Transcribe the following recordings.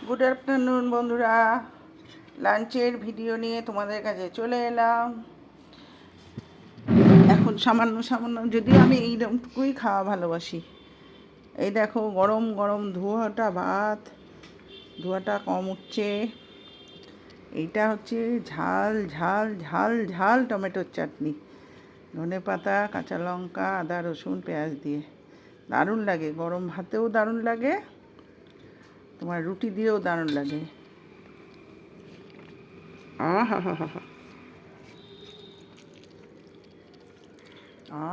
Good afternoon বন্ধুরা, লাঞ্চের video নিয়ে তোমাদের কাছে চলে এলাম। এখন সামান্য সামান্য, যদিও আমি এইরকমটুকুই খাওয়া ভালোবাসি। এই দেখো, গরম গরম ধোয়াটা ভাত, ধোয়াটা কম উঠছে। এইটা হচ্ছে ঝাল ঝাল ঝাল ঝাল টমেটোর চাটনি, ধনেপাতা, কাঁচা লঙ্কা, আদা, রসুন, পেঁয়াজ দিয়ে দারুণ লাগে। গরম ভাতেও দারুণ লাগে, তোমার রুটি দিয়েও দারুণ লাগে। আহা হা হা হা,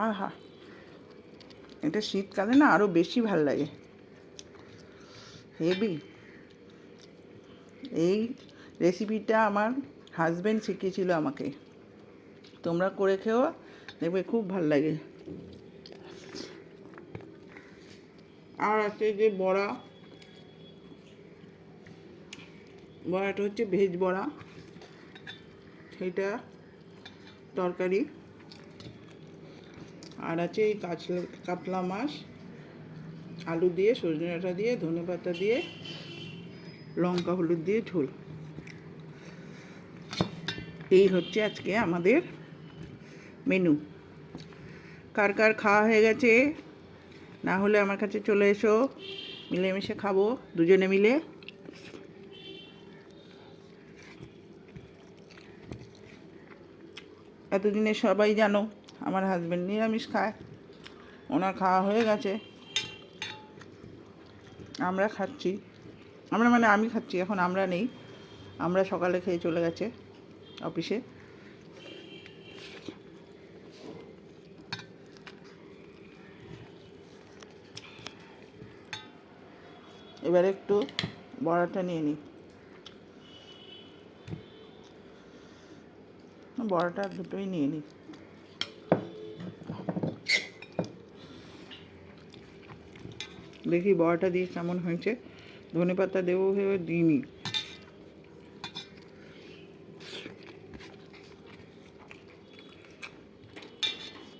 আহা, এটা শীতকালে না আরও বেশি ভাল লাগে, হেভি। এই রেসিপিটা আমার হাজব্যান্ড শিখিয়েছিল আমাকে, তোমরা করে খেও, দেখবে খুব ভাল লাগে। আর আছে যে বড়া, বড়াটা হচ্ছে ভেজ বড়া, সেইটা তরকারি। আর আছে এই কাতলা মাছ, আলু দিয়ে, সজনে ডাঁটা দিয়ে, ধনেপাতা দিয়ে, লঙ্কা হলুদ দিয়ে ঝোল। এই হচ্ছে আজকে আমাদের মেনু। কার কার খাওয়া হয়ে গেছে, না হলে আমার কাছে চলে এসো, মিলেমিশে খাবো দুজনে মিলে। এতদিনে সবাই জানো আমার হাজব্যান্ড নিরামিষ খায়, ওনার খাওয়া হয়ে গেছে, আমরা খাচ্ছি। মানে আমি খাচ্ছি, এখন আমরা নেই, আমরা সকালে খেয়ে চলে গেছে অফিসে। এবার একটু বড়াটা নিয়ে নিই, বড়াটা দুটোই নিয়ে নিই। দেখি বড়াটা দিয়ে কেমন হয়েছে, ধনেপাতা দেবো ভেবে দিইনি।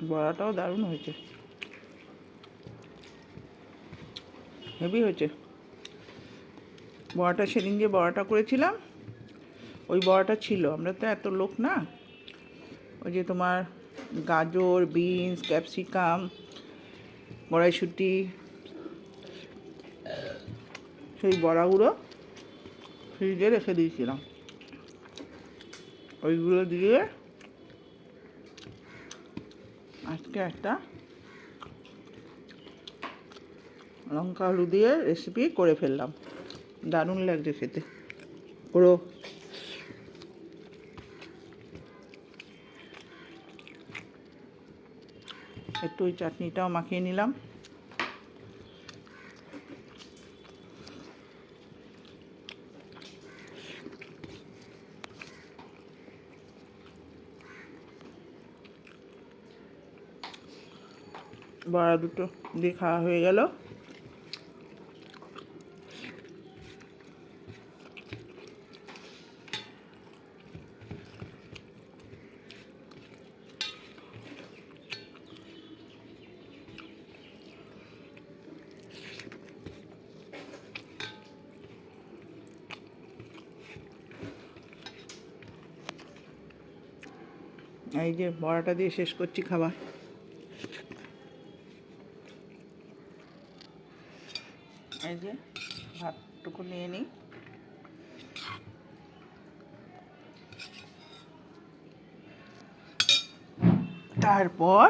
বড়াটাও দারুণ হয়েছে, হেভি হয়েছে। বড়াটা সেদিন যে বড়াটা করেছিলাম, ওই বড়াটা ছিল, আমরা তো এত লোক না, ওই যে তোমার গাজর, বিনস, ক্যাপসিকাম, কড়াইশুঁটি, সেই বড়াগুলো ফ্রিজে রেখে দিয়েছিলাম, ওইগুলো দিয়ে আজকে একটা লঙ্কা আলু দিয়ে রেসিপি করে ফেললাম, দারুণ লাগছে খেতে। পুরো একটু ওই চাটনিটাও মাখিয়ে নিলাম। বড়া দুটো দিয়ে খাওয়া হয়ে গেল। এই যে বড়াটা দিয়ে শেষ করছি খাবার। এই যে ভাতটুকু নিয়ে নিই, তারপর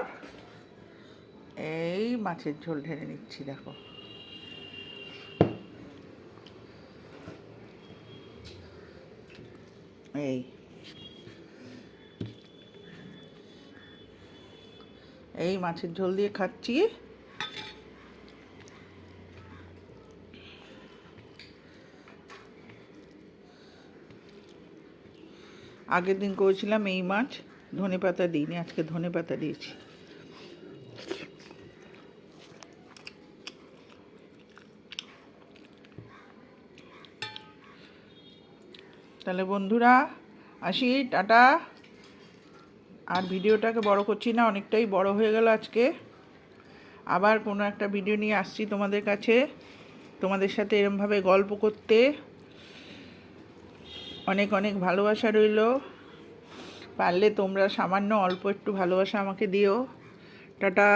এই মাছের ঝোল ঢেলে নিচ্ছি। দেখো, এই এই মাছের ঝোল দিয়ে খাচ্ছি। আগের দিন করেছিলাম এই মাছ, ধনেপাতা দিইনি, আজকে ধনেপাতা দিয়েছি। তাহলে বন্ধুরা আসি, টাটা। আর ভিডিওটাকে বড় করছি না, অনেকটাই বড় হয়ে গেল আজকে। আবার কোনো একটা ভিডিও নিয়ে আসছি তোমাদের কাছে, তোমাদের সাথে এরমভাবে গল্প করতে, অনেক অনেক ভালোবাসা রইল। পারলে তোমরা সামান্য অল্প একটু ভালোবাসা আমাকে দিও। টাটা।